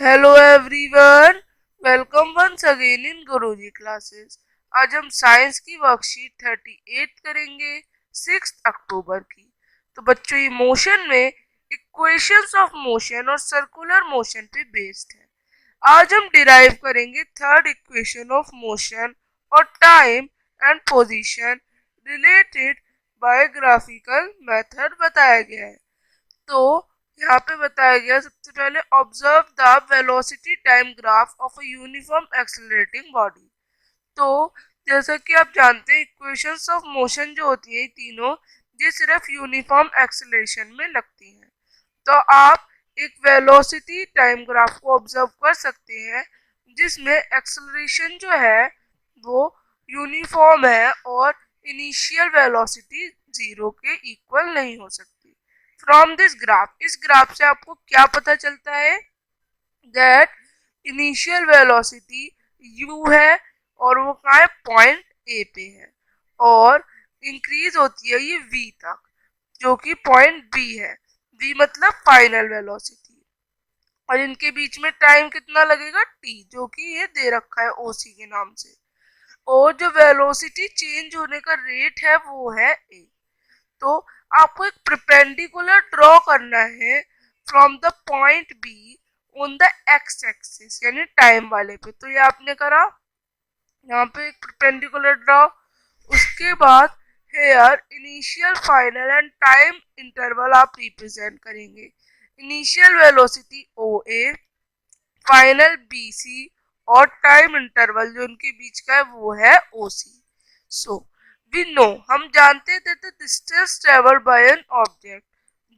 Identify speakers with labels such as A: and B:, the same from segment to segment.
A: Hello everyone, welcome once again in Guruji classes. आज हम science की वर्कशीट 38 करेंगे 6 अक्टूबर की। तो बच्चों, ये मोशन में इक्वेशंस ऑफ मोशन और सर्कुलर मोशन पे बेस्ड है। आज हम डिराइव करेंगे थर्ड इक्वेशन ऑफ मोशन और time and position related biographical method बताया गया है। तो यहाँ पे बताया गया सबसे पहले observe the velocity time graph of a uniform accelerating body. तो जैसा कि आप जानते हैं, इक्वेशंस ऑफ मोशन जो होती है तीनों, ये सिर्फ यूनिफॉर्म एक्सेलरेशन में लगती हैं। तो आप एक वेलोसिटी टाइम ग्राफ को ऑब्जर्व कर सकते हैं जिसमें एक्सेलरेशन जो है वो यूनिफॉर्म है और इनिशियल वेलोसिटी जीरो के इक्वल नहीं हो सकती। फ्रॉम दिस ग्राफ, इस ग्राफ से आपको क्या पता चलता है? दैट इनिशियल वेलोसिटी u है और वो कहाँ है? पॉइंट ए पे है। और इंक्रीज होती है ये v तक, जो कि पॉइंट b है। v मतलब फाइनल वेलोसिटी। और इनके बीच में टाइम कितना लगेगा? t, जो कि ये दे रखा है ओसी के नाम से। और जो वेलोसिटी चेंज होने का रेट है वो है a। तो आपको एक परपेंडिकुलर ड्रॉ करना है from the point be on the x axis, यानी टाइम वाले पे। तो ये आपने करा, यहाँ पे एक परपेंडिकुलर ड्रॉ। उसके बाद here initial final and time interval आप रिप्रेजेंट करेंगे। Initial velocity O A, final B C, और टाइम इंटरवल जो उनके बीच का है वो है ओ सी। सो वी नो, हम जानते थे the distance travel by an object,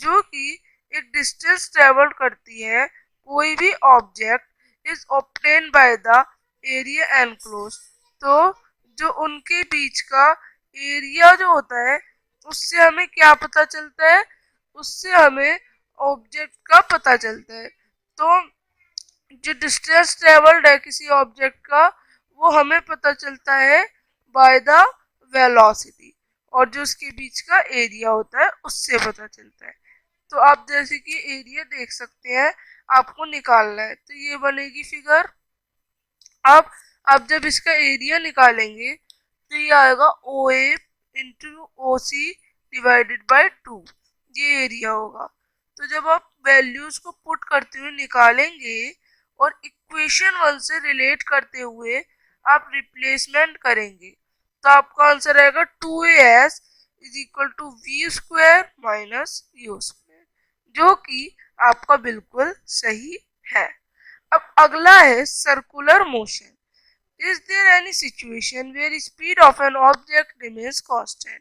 A: जो कि एक डिस्टेंस ट्रेवल करती है कोई भी object is obtain by the area enclose. तो जो उनके बीच का एरिया जो होता है उससे हमें क्या पता चलता है? उससे हमें ऑब्जेक्ट का पता चलता है। तो जो डिस्टेंस ट्रेवल्ड है किसी ऑब्जेक्ट का, वो हमें पता चलता है बाय द वेलोसिटी, और जो उसके बीच का एरिया होता है उससे पता चलता है। तो आप जैसे कि एरिया देख सकते हैं, आपको निकालना है, तो ये बनेगी फिगर। अब आप जब इसका एरिया निकालेंगे तो ये आएगा O A into O C divided by 2, ये एरिया होगा। तो जब आप वैल्यूज को पुट करते हुए निकालेंगे और इक्वेशन 1 से रिलेट करते हुए आप रिप्लेसमेंट करेंगे, तो आपका आंसर आएगा 2as is equal to v square minus u square, जो कि आपका बिल्कुल सही है। अब अगला है circular motion. Is there any situation where speed of an object remains constant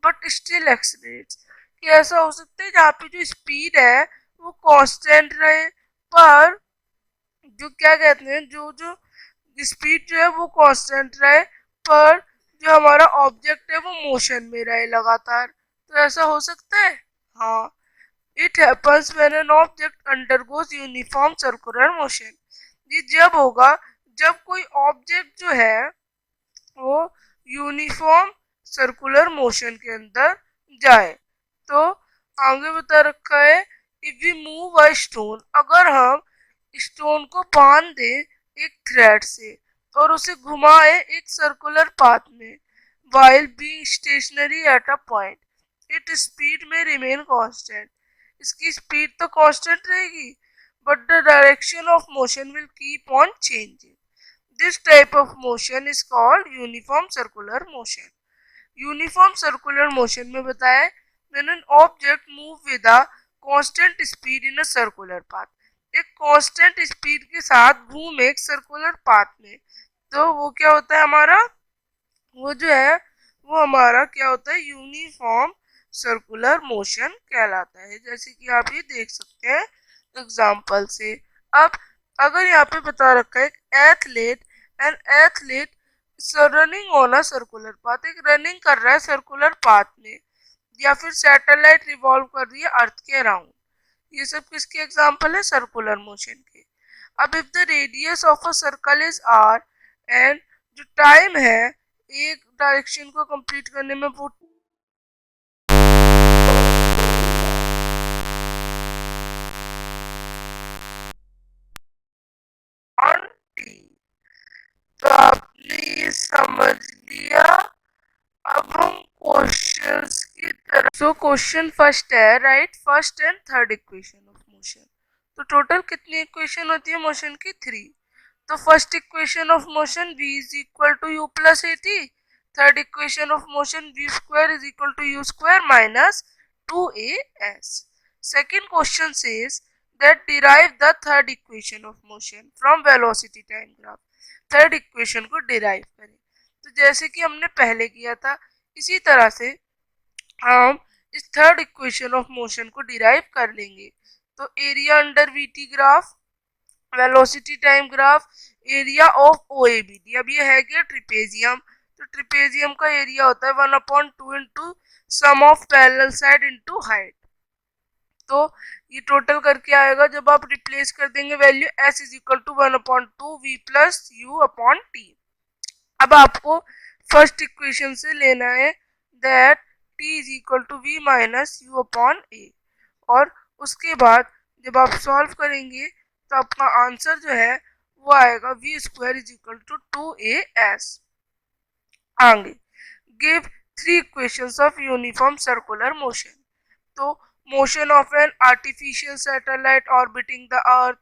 A: but still accelerates? कि ऐसा हो सकता है जहाँ पे जो स्पीड है वो कांस्टेंट रहे, पर जो क्या कहते हैं, जो जो स्पीड जो है वो कांस्टेंट रहे, पर जो हमारा ऑब्जेक्ट है वो मोशन में रहे लगातार। तो ऐसा हो सकता है? हाँ, it happens when an object undergoes uniform circular motion. ये जब होगा जब कोई ऑब्जेक्ट जो है वो यूनिफॉर्म सर्कुलर मोशन के अंदर जाए। तो आगे बता रखा है, if we move a stone, अगर हम स्टोन को बांध दे एक थ्रेड से और उसे घुमाए एक सर्कुलर पाथ में, while being stationary at a point, its speed में रिमेन कांस्टेंट। इसकी स्पीड तो कांस्टेंट रहेगी, but the direction of motion will keep on changing. This type of motion is called uniform circular motion. Uniform circular motion में बताया है when an object move with a constant speed in a circular path, एक constant speed के साथ घूमे एक circular path में, तो वो क्या होता है हमारा? वो जो है वो हमारा क्या होता है? यूनिफॉर्म सर्कुलर मोशन कहलाता है, जैसे कि आप ये देख सकते हैं एग्जाम्पल से। अब अगर यहाँ पे बता रखा है athlete, an athlete running on a circular path, एक रनिंग कर रहा है सर्कुलर पाथ में, या फिर सैटेलाइट रिवॉल्व कर रही है अर्थ के अराउंड, ये सब किसके एग्जाम्पल है? सर्कुलर मोशन के। अब if the radius of a circle is R, and जो टाइम है एक डायरेक्शन को कंप्लीट करने में वो आपने ये समझ लिया। अब हम क्वेश्चंस की तरफ। सो क्वेश्चन फर्स्ट है, right first and third equation of motion. तो टोटल कितनी इक्वेशन होती है मोशन की? 3। तो first equation of motion v is equal to u plus a t. Third equation of motion v square is equal to u square minus 2as. Second question says that derive the third equation of motion from velocity time graph. Third equation को derive करें। तो जैसे कि हमने पहले किया था इसी तरह से हम इस थर्ड इक्वेशन ऑफ मोशन को डिराइव कर लेंगे। तो area under VT graph, velocity time graph, area of OABD. अब ये है क्या? ट्रिपेजियम। तो ट्रिपेजियम का एरिया होता है 1/2 into sum of parallel side into height. तो ये टोटल करके आएगा, जब आप रिप्लेस कर देंगे value s is equal to 1/2 v plus u upon t. अब आपको फर्स्ट इक्वेशन से लेना है that t is equal to v minus u upon a, और उसके बाद जब आप सॉल्व करेंगे तो आपका आंसर जो है वो आएगा v square is equal to 2as। आगे give 3 equations of uniform circular motion. तो motion of an artificial satellite orbiting the earth,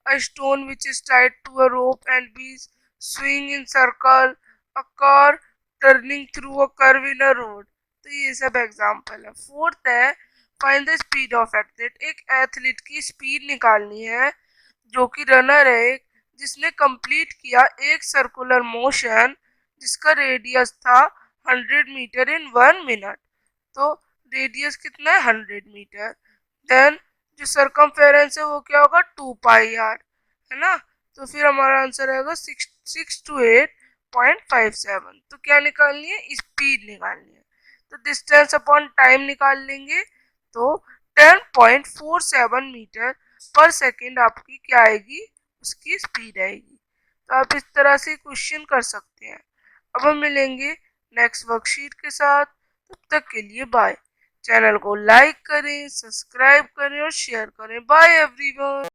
A: a stone which is tied to a rope and bees swing in circle, a car turning through a curve in a road। तो ये सब example है। Fourth है find the speed of athlete. एक athlete की speed निकालनी है जो कि रनर है जिसने कंप्लीट किया एक सर्कुलर मोशन जिसका रेडियस था 100 मीटर इन 1 मिनट। तो रेडियस कितना है? 100 मीटर। देन जो सरकमफेरेंस है वो क्या होगा? 2πr, है ना। तो फिर हमारा आंसर आएगा 628.57। तो क्या निकालनी है? स्पीड निकालनी है। तो डिस्टेंस अपॉन टाइम निकाल लेंगे तो 10.47 मीटर पर सेकेंड आपकी क्या आएगी? उसकी स्पीड आएगी। तो आप इस तरह से क्वेश्चन कर सकते हैं। अब हम मिलेंगे नेक्स्ट वर्कशीट के साथ। तब तक के लिए बाय। चैनल को लाइक करें, सब्सक्राइब करें और शेयर करें। Bye everyone.